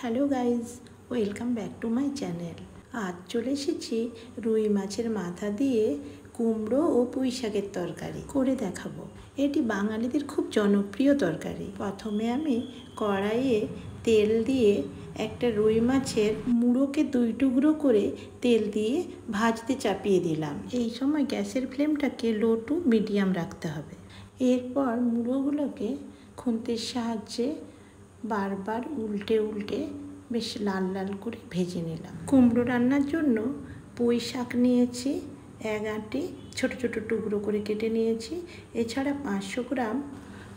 Hello guys, welcome back to my channel. আজ চলে এসেছি রুই মাছের মাথা দিয়ে কুমড়ো ও পুঁই শাকের তরকারি করে দেখাবো। এটি বাঙালিদের খুব জনপ্রিয় তরকারি। প্রথমে আমি কড়াইয়ে তেল দিয়ে একটা রুই মাছের মুড়োকে 2 টুকরো করে তেল দিয়ে ভাজতে চাপিয়ে দিলাম। এই সময় গ্যাসের ফ্লেমটাকে লো টু মিডিয়াম রাখতে হবে। এরপর মুড়োগুলোকে খুন্তির সাহায্যে বারবার উল্টে উল্টে বেশ লাল লাল করে ভেজে নিলাম। কুমড়ো রান্নার জন্য পুঁই শাক নিয়েছি 1 আঁটি, ছোট ছোট টুকরো করে কেটে নিয়েছি। এছাড়া 500 গ্রাম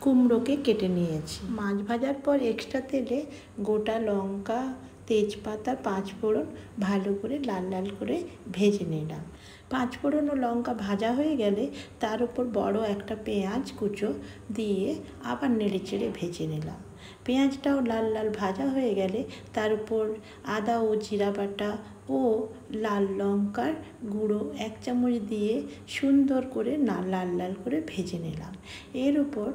কুমড়োকে কেটে নিয়েছি। মাছ ভাজার পর এক্সট্রা তেলে গোটা লঙ্কা, তেজপাতা, 5 ফোড়ন ভালো করে লাল লাল করে ভেজে নিলাম। 5 ফোড়ন ও লঙ্কা ভাজা হয়ে গেলে তার উপর বড় একটা পেঁয়াজ কুচো দিয়ে আবার নেড়ে চেড়ে ভেজে নিলাম। পেঁয়াজটাও লাল লাল ভাজা হয়ে গেলে তার উপর আদা ও জিরা বাটা ও লাল লঙ্কার গুঁড়ো 1 চামচ দিয়ে সুন্দর করে লাল লাল করে ভেজে নিলাম। এর উপর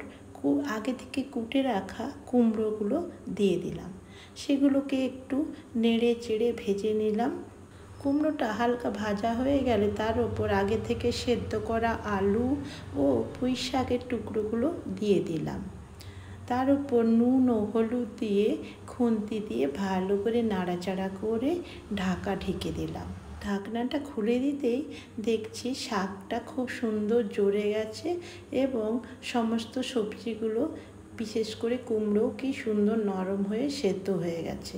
আগে থেকে কুটে রাখা কুমড়োগুলো দিয়ে দিলাম। সেগুলোকে একটু নেড়ে চেড়ে ভেজে নিলাম। কুমড়োটা হালকা ভাজা হয়ে গেলে তার উপর আগে থেকে সেদ্ধ করা আলু ও পুঁই শাকের টুকরোগুলো দিয়ে দিলাম। তার উপর নুন ও হলুদ দিয়ে খুন্তি দিয়ে ভালো করে নাড়াচাড়া করে ঢাকা ঢেকে দিলাম। ঢাকনাটা খুলে দিতেই দেখছি শাকটা খুব সুন্দর জড়ে গেছে এবং সমস্ত সবজিগুলো বিশেষ করে কুমড়ো কি সুন্দর নরম হয়ে সেদ্ধ হয়ে গেছে।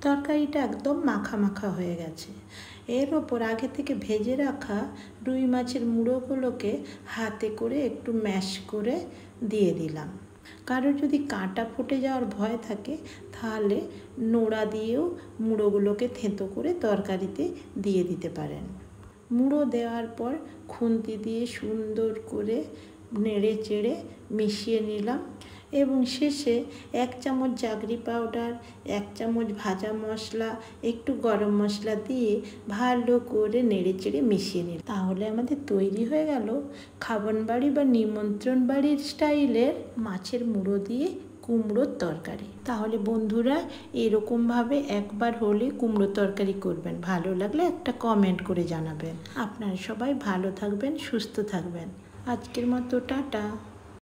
তরকারিটা একদম মাখা মাখা হয়ে গেছে। এর ওপর আগে থেকে ভেজে রাখা রুই মাছের মুড়োগুলোকে হাতে করে একটু ম্যাশ করে দিয়ে দিলাম। কারোর যদি কাঁটা ফুটে যাওয়ার ভয় থাকে তাহলে নোড়া দিয়েও মুড়োগুলোকে থেঁতো করে তরকারিতে দিয়ে দিতে পারেন। মুড়ো দেওয়ার পর খুন্তি দিয়ে সুন্দর করে নেড়ে চেড়ে মিশিয়ে নিলাম এবং শেষে 1 চামচ জাগরি পাউডার, 1 চামচ ভাজা মশলা, একটু গরম মশলা দিয়ে ভালো করে নেড়ে চেড়ে মিশিয়ে নিলাম। তাহলে আমাদের তৈরি হয়ে গেল খাবন বাড়ি বা নিমন্ত্রণ বাড়ির স্টাইলের মাছের মুড়ো দিয়ে কুমড়োর তরকারি। তাহলে বন্ধুরা এরকমভাবে একবার হলে কুমড়ো তরকারি করবেন। ভালো লাগলে একটা কমেন্ট করে জানাবেন। আপনারা সবাই ভালো থাকবেন, সুস্থ থাকবেন। আজকের মতো টাটা।